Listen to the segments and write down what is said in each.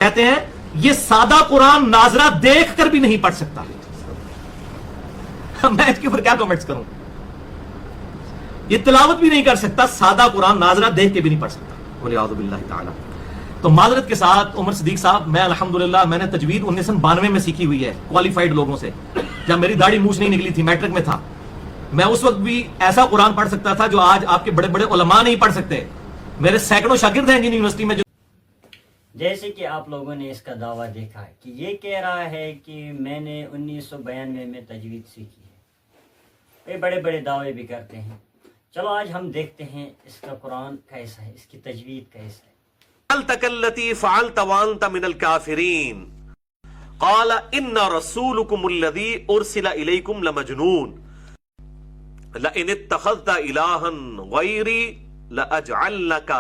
کہتے ہیں یہ سادہ قرآن ناظرہ دیکھ کر بھی نہیں پڑھ سکتا. میں اس کے اوپر کیا کمنٹس کروں؟ یہ تلاوت بھی نہیں کر سکتا، سادہ قرآن ناظرہ دیکھ کے بھی نہیں پڑھ سکتا. وَلِعَاذُ بِاللَّهِ تعالی. تو معذرت کے ساتھ عمر صدیق صاحب، میں الحمدللہ میں نے تجوید 1992 میں سیکھی ہوئی ہے کوالیفائڈ لوگوں سے، جب میری داڑھی مونچھ نہیں نکلی تھی، میٹرک میں تھا. میں اس وقت بھی ایسا قرآن پڑھ سکتا تھا جو آج آپ کے بڑے بڑے علماء نہیں پڑھ سکتے. میرے سینکڑوں شاگرد ہیں انجینئرنگ یونیورسٹی میں جو. جیسے کہ آپ لوگوں نے اس کا دعویٰ دیکھا کہ یہ کہہ رہا ہے کہ میں نے 1992 میں تجوید سیکھی ہے. یہ بڑے بڑے دعوے بھی کرتے ہیں. چلو آج ہم دیکھتے ہیں اس کا قرآن کیسا ہے، اس کی تجوید کیسا ہے. فعلتك التي فعلت وانت من الكافرين قال ان رسولكم الذي ارسل اليكم لمجنون لئن اتخذت الها غيري لاجعلنك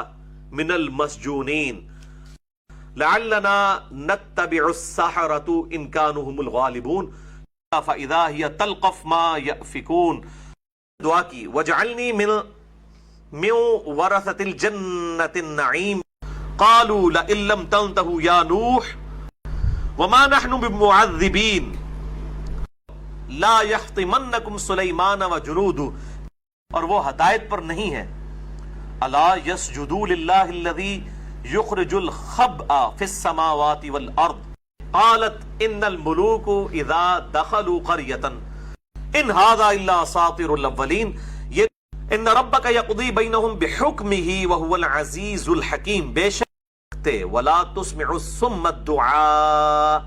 من المسجونين لعلنا نتبع السحرة ان كانوا هم الغالبون فاذا هي تلقف ما يأفكون. دعا کی وجعلنی من ورثة الجنة النعیم قالوا لئن لم تنتهوا یا نوح وما نحن بمعذبین لا يحطمنکم سلیمان وجنود. اور وہ ہدایت پر نہیں ہے. الا یسجدوا للہ الذی یخرج الخبء فی السماوات والارض قالت ان الملوک اذا دخلوا قریة ان هذا الا اساطیر الاولین. یہ ان ربک یقضی بینہم بحکمہ وہو العزیز الحکیم. بے شک ولا تسمع الصم الدعاء،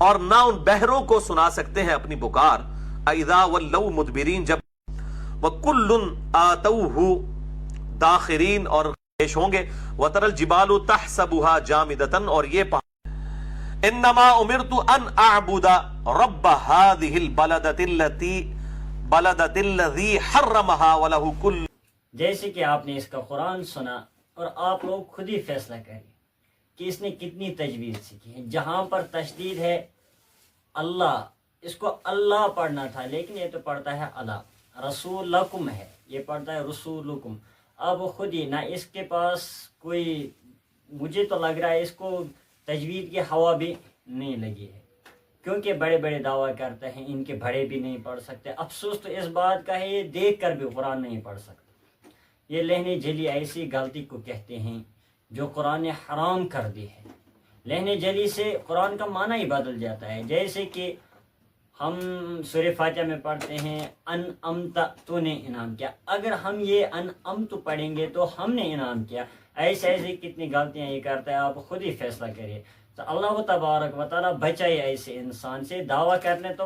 اور نہ ان بہروں کو سنا سکتے ہیں اپنی پکار. اذا ولوا مدبرین، جب وکل آتوہ داخرین، اور پیش ہوں گے. وتر الجبال تحسبها جامدۃ، اور یہ انما امرت ان اعبد رب هذه البلدۃ الذی حرمها وله كل. جیسے کہ آپ نے اس کا قرآن سنا اور آپ لوگ خود ہی فیصلہ کریں کہ اس نے کتنی تجوید سیکھی ہے. جہاں پر تشدید ہے اللہ، اس کو اللہ پڑھنا تھا لیکن یہ تو پڑھتا ہے اللہ. رسولکم ہے، یہ پڑھتا ہے رسولکم. اب خود ہی نہ اس کے پاس کوئی، مجھے تو لگ رہا ہے اس کو تجوید کی ہوا بھی نہیں لگی ہے، کیونکہ بڑے بڑے دعویٰ کرتے ہیں ان کے بڑے بھی نہیں پڑھ سکتے. افسوس تو اس بات کا ہے یہ دیکھ کر بھی قرآن نہیں پڑھ سکتے. یہ لہنے جلی ایسی غلطی کو کہتے ہیں جو قرآن نے حرام کر دی ہے. لہنے جلی سے قرآن کا معنی ہی بدل جاتا ہے. جیسے کہ ہم سورہ فاتحہ میں پڑھتے ہیں انعمت، تو نے انعام کیا. اگر ہم یہ انعمت پڑھیں گے تو ہم نے انعام کیا. ایسے ایسے کتنی غلطیاں یہ کرتا ہے، آپ خود ہی فیصلہ کریے. تو اللہ تبارک و تعالیٰ بچائے ایسے انسان سے. دعویٰ کرنے تو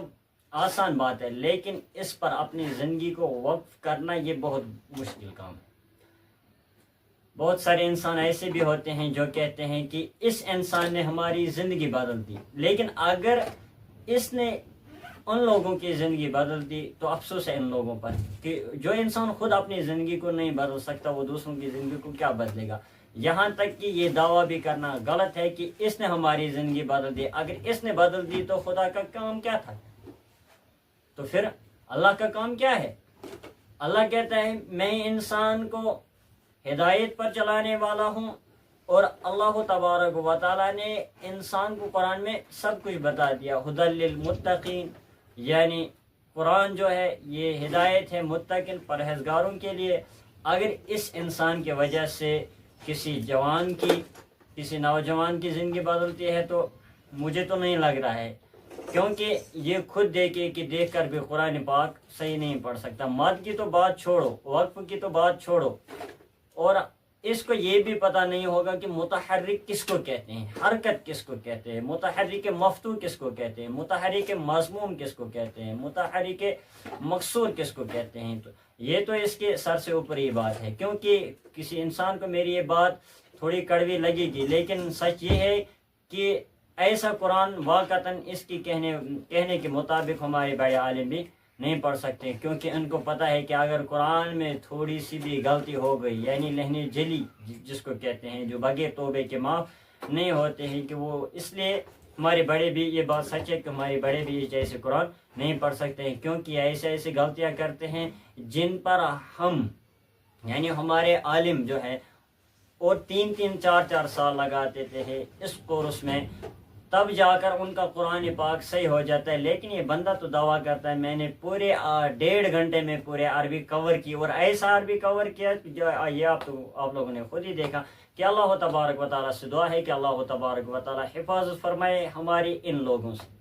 آسان بات ہے لیکن اس پر اپنی زندگی کو وقف کرنا یہ بہت مشکل کام ہے. بہت سارے انسان ایسے بھی ہوتے ہیں جو کہتے ہیں کہ اس انسان نے ہماری زندگی بدل دی، لیکن اگر اس نے ان لوگوں کی زندگی بدل دی تو افسوس ہے ان لوگوں پر کہ جو انسان خود اپنی زندگی کو نہیں بدل سکتا وہ دوسروں کی زندگی کو کیا بدلے گا. یہاں تک کہ یہ دعویٰ بھی کرنا غلط ہے کہ اس نے ہماری زندگی بدل دی. اگر اس نے بدل دی تو خدا کا کام کیا تھا؟ تو پھر اللہ کا کام کیا ہے؟ اللہ کہتا ہے میں انسان کو ہدایت پر چلانے والا ہوں، اور اللہ تبارک و تعالیٰ نے انسان کو قرآن میں سب کچھ بتا دیا. ہدی للمتقین، یعنی قرآن جو ہے یہ ہدایت ہے متقین پرہیزگاروں کے لیے. اگر اس انسان کی وجہ سے کسی جوان کی، کسی نوجوان کی زندگی بدلتی ہے تو مجھے تو نہیں لگ رہا ہے، کیونکہ یہ خود دیکھ کر بھی قرآن پاک صحیح نہیں پڑھ سکتا. مد کی تو بات چھوڑو، وقف کی تو بات چھوڑو، اور اس کو یہ بھی پتہ نہیں ہوگا کہ متحرک کس کو کہتے ہیں، حرکت کس کو کہتے ہیں، متحرک مفتوح کس کو کہتے ہیں، متحرک مضموم کس کو کہتے ہیں، متحرک مقصور کس کو کہتے ہیں. تو یہ تو اس کے سر سے اوپر یہ بات ہے. کیونکہ کسی انسان کو میری یہ بات تھوڑی کڑوی لگے گی لیکن سچ یہ ہے کہ ایسا قرآن واقعتاً اس کی کہنے کے مطابق ہمارے بڑے عالم بھی نہیں پڑھ سکتے، کیونکہ ان کو پتہ ہے کہ اگر قرآن میں تھوڑی سی بھی غلطی ہو گئی، یعنی لہنے جلی جس کو کہتے ہیں، جو بغیر توبے کے معاف نہیں ہوتے ہیں، کہ وہ اس لیے ہمارے بڑے بھی یہ بات سچ ہے کہ ہمارے بڑے بھی جیسے قرآن نہیں پڑھ سکتے ہیں، کیونکہ ایسے غلطیاں کرتے ہیں جن پر ہم، یعنی ہمارے عالم جو ہے اور 3-4 سال لگاتے تھے اس کورس میں، تب جا کر ان کا قرآن پاک صحیح ہو جاتا ہے. لیکن یہ بندہ تو دعویٰ کرتا ہے میں نے پورے 1.5 گھنٹے میں پورے عربی کور کی، اور ایسا عربی کور کیا یہ آپ لوگوں نے خود ہی دیکھا. کہ اللہ تبارک و تعالیٰ سے دعا ہے کہ اللہ تبارک و تعالیٰ حفاظت فرمائے ہماری ان لوگوں سے.